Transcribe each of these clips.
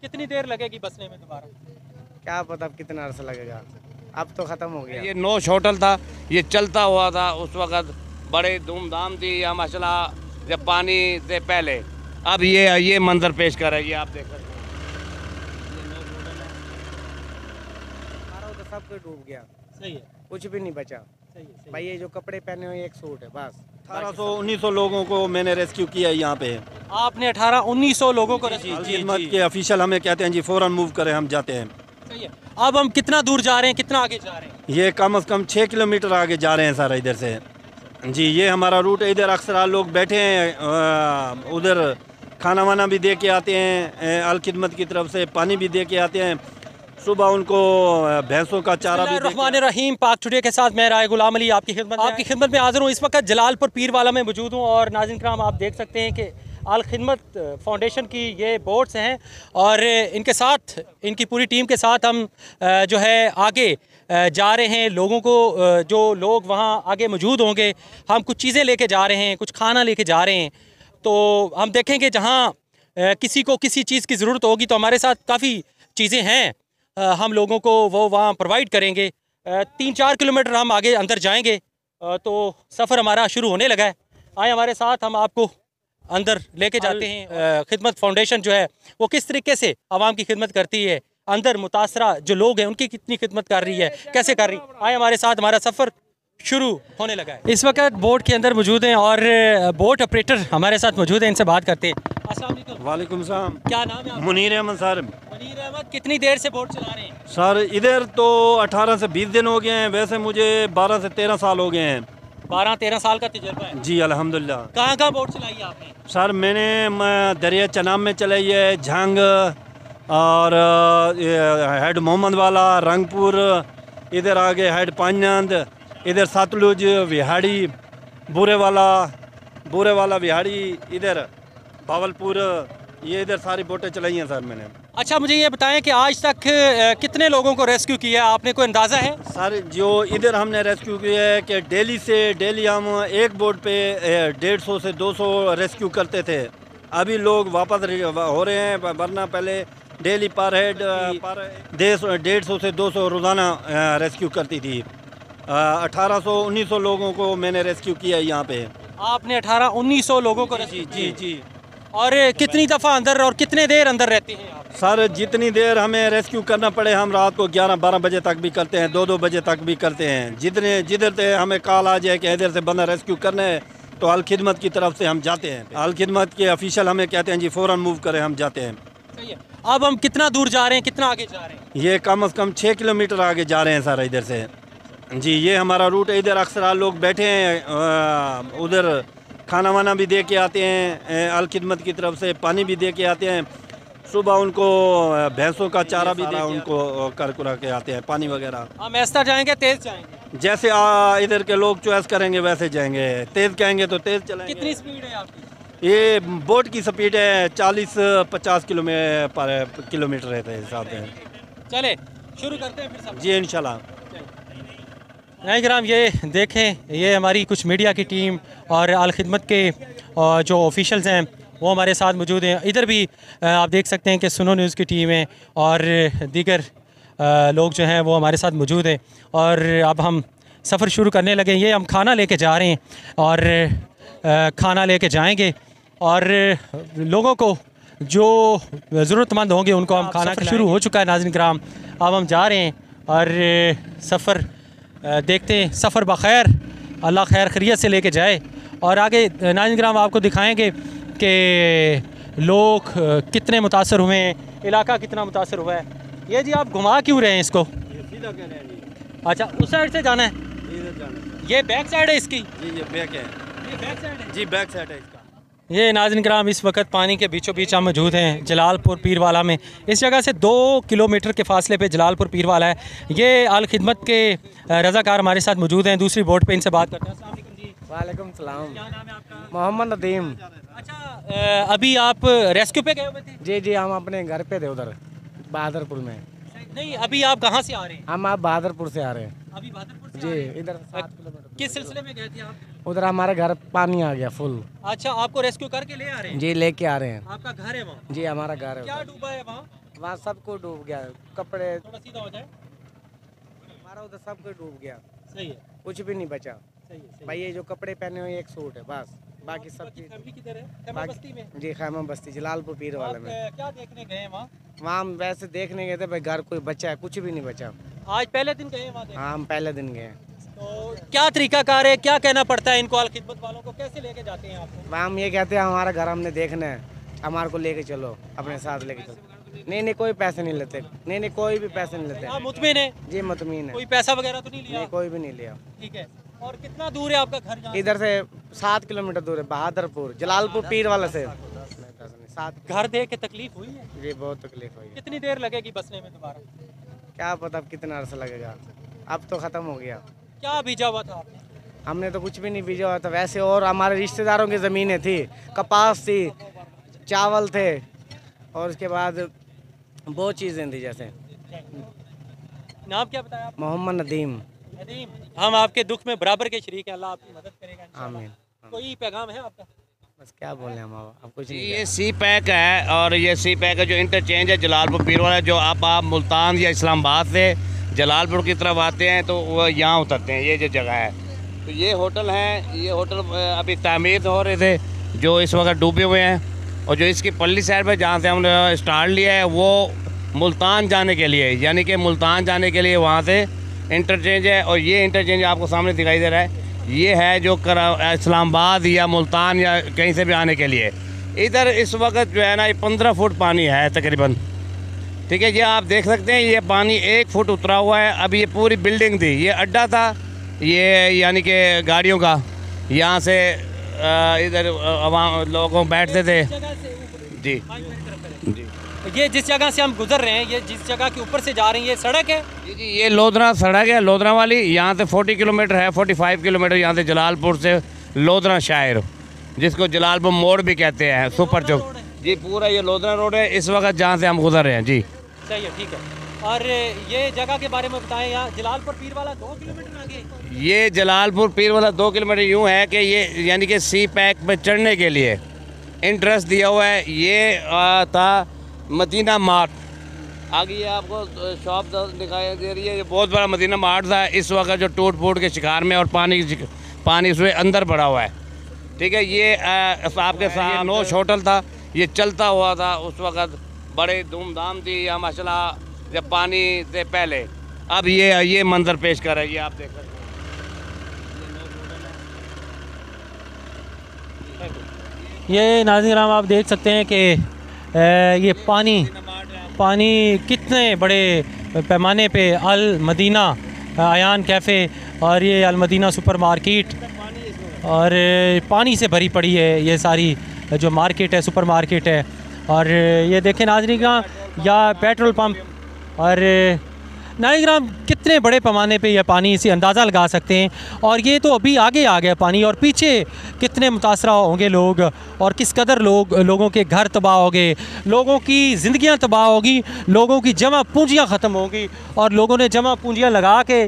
कितनी देर लगेगी बसने में दोबारा? क्या पता अब कितना अर्सा लगेगा, अब तो ख़त्म हो गया। ये नोश होटल था, ये चलता हुआ था उस वक़्त, बड़े धूमधाम थी यह मसला जब पानी से पहले। अब ये मंजर पेश कर रही है, आप देख सकते हैं। हमारा तो सब कुछ डूब गया, सही है, कुछ भी नहीं बचा। सही है। भाई ये जो कपड़े पहने हुए एक सूट है बस। 1800-1900 लोगों को मैंने रेस्क्यू किया है यहाँ पे। आपने 1800-1900 लोगों को जी खिदमत के ऑफिशियल हमें कहते हैं जी फ़ौरन मूव करें, हम जाते हैं। सही है। अब हम कितना दूर जा रहे हैं, कितना आगे जा रहे हैं? ये कम से कम 6 किलोमीटर आगे जा रहे हैं सर इधर से। जी ये हमारा रूट है, इधर अक्सर लोग बैठे हैं, उधर खाना वाना भी दे के आते हैं, अल खिदमत की तरफ से पानी भी दे के आते हैं, सुबह उनको भैंसों का चारा भी। रहमान रहीम, पाक टुडे के साथ मैं राय गुलाम अली आपकी खिदमत में हाजिर हूँ। इस वक्त जलालपुर पीरवाला में मौजूद हूँ और नाज़रीन किराम आप देख सकते हैं कि अल खिदमत फाउंडेशन की ये बोट्स हैं और इनके साथ, इनकी पूरी टीम के साथ हम जो है आगे जा रहे हैं। लोगों को, जो लोग वहाँ आगे मौजूद होंगे, हम कुछ चीज़ें लेके जा रहे हैं, कुछ खाना लेके जा रहे हैं। तो हम देखेंगे जहाँ किसी को किसी चीज़ की ज़रूरत होगी तो हमारे साथ काफ़ी चीज़ें हैं, हम लोगों को वो वहाँ प्रोवाइड करेंगे। 3-4 किलोमीटर हम आगे अंदर जाएंगे तो सफ़र हमारा शुरू होने लगा है। आए हमारे साथ, हम आपको अंदर लेके जाते हैं। खिदमत फाउंडेशन जो है वो किस तरीके से आवाम की खिदमत करती है, अंदर मुतासरा जो लोग हैं उनकी कितनी खिदमत कर रही है, कैसे कर रही है। आए हमारे साथ, हमारा सफ़र शुरू होने लगा है। इस वक्त बोट के अंदर मौजूद हैं और बोट ऑपरेटर हमारे साथ मौजूद हैं, इनसे बात करते हैं। अस्सलाम वालेकुम। वालेकुम सलाम। क्या नाम है आपका? मुनीर अहमद सर। मुनीर अहमद, कितनी देर से बोट चला रहे हैं? सर इधर तो 18 से 20 दिन हो गए हैं, वैसे मुझे 12 से 13 साल हो गए हैं। 12-13 साल का तजुर्बा है। जी अल्हम्दुलिल्लाह। कहाँ कहाँ बोट चलाई है आपने? सर मैंने दरिया चनाब में चलाई है, झंग और हेड मोहम्मद वाला, रंगपुर, इधर आगे हेड पांजनंद, इधर सतलुज, विहाड़ी, बुरे वाला विहाड़ी, इधर बावलपुर, ये इधर सारी बोटें चलाई हैं सर मैंने। अच्छा, मुझे ये बताएं कि आज तक कितने लोगों को रेस्क्यू किया, आपने कोई अंदाज़ा है? सर जो इधर हमने रेस्क्यू किया है कि डेली हम एक बोट पे 150 से 200 रेस्क्यू करते थे। अभी लोग वापस हो रहे हैं, वरना पहले डेली पर हेड 150 से 200 रोज़ाना रेस्क्यू करती थी। 1800-1900 लोगों को मैंने रेस्क्यू किया है यहाँ पे। आपने 1800-1900 लोगों को जी जी जी। और कितनी दफ़ा अंदर और कितने देर अंदर रहती हैं आप? सर जितनी देर हमें रेस्क्यू करना पड़े, हम रात को 11-12 बजे तक भी करते हैं, 2-2 बजे तक भी करते हैं। जिधर से हमें कॉल आ जाए कि इधर से बंदा रेस्क्यू करना है तो अल खिदमत की तरफ से हम जाते हैं। अल खिदमत के ऑफिशियल हमें कहते हैं जी फ़ौरन मूव करें, हम जाते हैं। सही है। अब हम कितना दूर जा रहे हैं, कितना आगे जा रहे हैं? ये कम से कम 6 किलोमीटर आगे जा रहे हैं सर इधर से। जी ये हमारा रूट है, इधर अक्सर लोग बैठे हैं, उधर खाना वाना भी दे के आते हैं, अल खिदमत की तरफ से पानी भी दे के आते हैं, सुबह उनको भैंसों का चारा भी उनको कर के आते हैं, पानी वगैरह। हम ऐसा जाएंगे, तेज़ जाएंगे? जैसे इधर के लोग चॉइस करेंगे वैसे जाएंगे, तेज़ कहेंगे तो तेज़ चलेंगे। कितनी स्पीड है आपकी? ये बोट की स्पीड है 40-50 किलोमीटर है हिसाब से। चले शुरू करते हैं फिर सब। जी इंशाल्लाह। नाज़रीन, ये देखें, ये हमारी कुछ मीडिया की टीम और अल खिदमत के जो ऑफिशियल्स हैं वो हमारे साथ मौजूद हैं। इधर भी आप देख सकते हैं कि सुनो न्यूज़ की टीम है और दीगर लोग जो हैं वो हमारे साथ मौजूद हैं। और अब हम सफ़र शुरू करने लगे। ये हम खाना लेके जा रहे हैं और खाना लेके जाएंगे और लोगों को जो ज़रूरतमंद होंगे उनको हम खाना शुरू हो चुका है। नाज़रीन किराम, अब हम जा रहे हैं और सफ़र देखते हैं। सफ़र बखैर, अल्लाह खैर खैरियत से लेके जाए। और आगे नाज़रीन किराम आपको दिखाएंगे कि लोग कितने मुतासर हुए हैं, इलाका कितना मुतासर हुआ है। ये जी आप घुमा क्यों रहे हैं इसको? अच्छा, उस साइड से जाना है? ये बैक साइड है इसकी? जी ये बैक है। ये बैक साइड है? जी बैक साइड है इसका। ये नाज़रीन किराम, इस वक्त पानी के बीचों बीच हम मौजूद हैं जलालपुर पीरवाला में। इस जगह से 2 किलोमीटर के फासले पे जलालपुर पीरवाला है। ये अल खिदमत के रज़ाकार हमारे साथ मौजूद हैं दूसरी बोट पे, इनसे बात करते हैं। अस्सलाम वालेकुम जी। वालेकुम सलाम। क्या नाम है आपका? मोहम्मद नदीम। अच्छा, अभी आप रेस्क्यू पे गए हुए थे? जी जी, हम अपने घर पे थे उधर बहादुरपुर में। नहीं, अभी आप कहाँ से आ रहे हैं? हम आप बहादुरपुर से आ रहे हैं। अभी बहादुरपुर से जी, आ रहे हैं? इधर 7 किलोमीटर। किस सिलसिले में गए थे आप? उधर हमारे घर पानी आ गया फुल। अच्छा, आपको रेस्क्यू करके ले आ रहे हैं? जी लेके आ रहे हैं। आपका घर है वहाँ? जी हमारा घर है क्या उधर। डूबा है वहाँ? वहाँ सबको डूब गया, कपड़े थोड़ा सीधा हो जाए। हमारा उधर सबको डूब गया, सही है, कुछ भी नहीं बचा। सही है। भाई ये जो कपड़े पहने हुए एक सूट है बस, बाकी सब चीज। फैमिली किधर है? खैमा बस्ती में। जी खैमा बस्ती जलालपुर पीर वाले में। क्या देखने गए वहाँ? वहाँ हम वैसे देखने गए थे भाई, घर कोई बचा है, कुछ भी नहीं बचा। आज पहले दिन गए वहाँ? हाँ हम पहले दिन गए। तो क्या तरीकाकार है, क्या कहना पड़ता है इनको, अल खिदमत वालों को कैसे लेके जाते हैं आपको? वहाँ हम ये कहते हैं हमारा घर हमने देखना है, हमारे को लेके चलो, अपने साथ लेके चलो। नहीं कोई पैसे नहीं लेते, नहीं कोई भी पैसे नहीं लेते। मुतमिन है जी मुतमिन है, कोई पैसा वगैरह तो नहीं लिया? नहीं कोई भी नहीं लिया। ठीक है। और कितना दूर है आपका घर यहाँ? इधर से 7 किलोमीटर दूर है, बहादुरपुर जलालपुर पीर वाले से। 7 घर देख के तकलीफ हुई है? जी बहुत तकलीफ हुई है। कितनी देर लगेगी बसने में दोबारा? क्या पता अब कितना अरसा लगेगा, अब तो ख़त्म हो गया। क्या बीजा हुआ था आपने? हमने तो कुछ भी नहीं बीजा हुआ था वैसे, और हमारे रिश्तेदारों की ज़मीनें थी, कपास थी, चावल थे, और उसके बाद बहुत चीज़ें थी। जैसे नाम क्या बताया आप? मोहम्मद नदीम। नदीम, हम आपके दुख में बराबर के शरीक हैं, अल्लाह आपकी मदद करेगा इंशाल्लाह। आमीन। कोई पैगाम है आपका? बस क्या बोले हम, अब कुछ नहीं। ये सी पैक है, और ये सी पैक है जो इंटरचेंज है जलालपुर पीर वाला। जो आप मुल्तान या इस्लामाबाद से जलालपुर की तरफ आते हैं तो वो यहाँ उतरते हैं, ये जो जगह है। तो ये होटल है, ये होटल अभी तामीर हो रहे थे, जो इस वक्त डूबे हुए हैं। और जो इसकी पल्ली साइड पर जहाँ से हमने स्टार्ट लिया है वो मुल्तान जाने के लिए, यानी कि मुल्तान जाने के लिए वहाँ से इंटरचेंज है। और ये इंटरचेंज आपको सामने दिखाई दे रहा है, ये है जो इस्लामाबाद या मुल्तान या कहीं से भी आने के लिए। इधर इस वक्त जो है ना, ये 15 फुट पानी है तकरीबन। ठीक है, ये आप देख सकते हैं, ये पानी 1 फुट उतरा हुआ है। अब ये पूरी बिल्डिंग थी, ये अड्डा था, ये यानी कि गाड़ियों का, यहाँ से इधर लोगों बैठते थे। जी जी, ये जिस जगह से हम गुजर रहे हैं, ये जिस जगह के ऊपर से जा रही है, ये सड़क है? जी जी, ये लोधरा सड़क है, लोधरा वाली। यहाँ से 40 किलोमीटर है, 45 किलोमीटर यहाँ से जलालपुर से लोधरा शायर, जिसको जलालपुर मोड़ भी कहते हैं, सुपर चौक। जी पूरा ये लोधरा रोड है इस वक्त जहाँ से हम गुजर रहे हैं। जी सही है, ठीक है। और ये जगह के बारे में बताएं, यहाँ जलालपुर पीर वाला 2 किलोमीटर आगे? ये जलालपुर पीर वाला 2 किलोमीटर यूँ है कि ये यानी कि सी पैक पे चढ़ने के लिए इंटरेस्ट दिया हुआ है। ये था मदीना मार्ट, आगे ये आपको शॉप दिखाई दे रही है, ये बहुत बड़ा मदीना मार्ट था। इस वक्त जो टूट फूट के शिकार में और पानी उसमें अंदर पड़ा हुआ है। ठीक है, ये आपके साथ नोश होटल था, ये चलता हुआ था उस वक्त, बड़े धूमधाम थी या माशाल्लाह जब पानी से पहले। अब ये मंजर पेश कर रहा है, ये आप देख सकते हैं। ये नाज़रीन आप देख सकते हैं कि ये पानी कितने बड़े पैमाने पे अल मदीना आयान कैफ़े और ये अल मदीना सुपर मार्केट और पानी से भरी पड़ी है। ये सारी जो मार्केट है, सुपर मार्केट है। और ये देखें नाज़रीन या पेट्रोल पंप। और नाज़रीन कितने बड़े पैमाने पे यह पानी से अंदाज़ा लगा सकते हैं। और ये तो अभी आगे आ गया पानी, और पीछे कितने मुतासरा होंगे लोग, और किस कदर लोगों के घर तबाह हो गए, लोगों की ज़िंदगियां तबाह होगी, लोगों की जमा पूंजियां ख़त्म होंगी। और लोगों ने जमा पूंजियां लगा के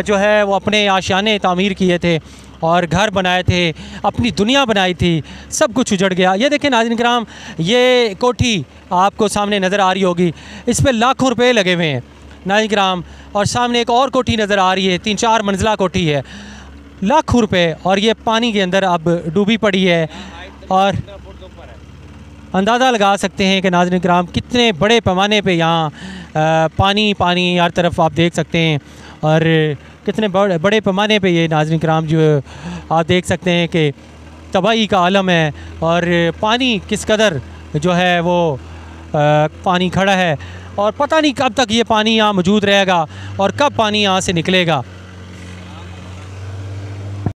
जो है वो अपने आशियाने तामीर किए थे और घर बनाए थे, अपनी दुनिया बनाई थी, सब कुछ उजड़ गया। ये देखें नाज़रीन किराम, ये कोठी आपको सामने नज़र आ रही होगी, इस पर लाखों रुपए लगे हुए हैं नाज़रीन किराम। और सामने एक और कोठी नज़र आ रही है, 3-4 मंजिला कोठी है, लाखों रुपए, और ये पानी के अंदर अब डूबी पड़ी है। और अंदाज़ा लगा सकते हैं कि नाज़रीन किराम कितने बड़े पैमाने पे यहाँ पानी हर तरफ आप देख सकते हैं। और कितने बड़े पैमाने पे ये नाज़रीन किराम जो आप देख सकते हैं कि तबाही का आलम है। और पानी किस कदर जो है वो पानी खड़ा है, और पता नहीं कब तक ये पानी यहाँ मौजूद रहेगा और कब पानी यहाँ से निकलेगा।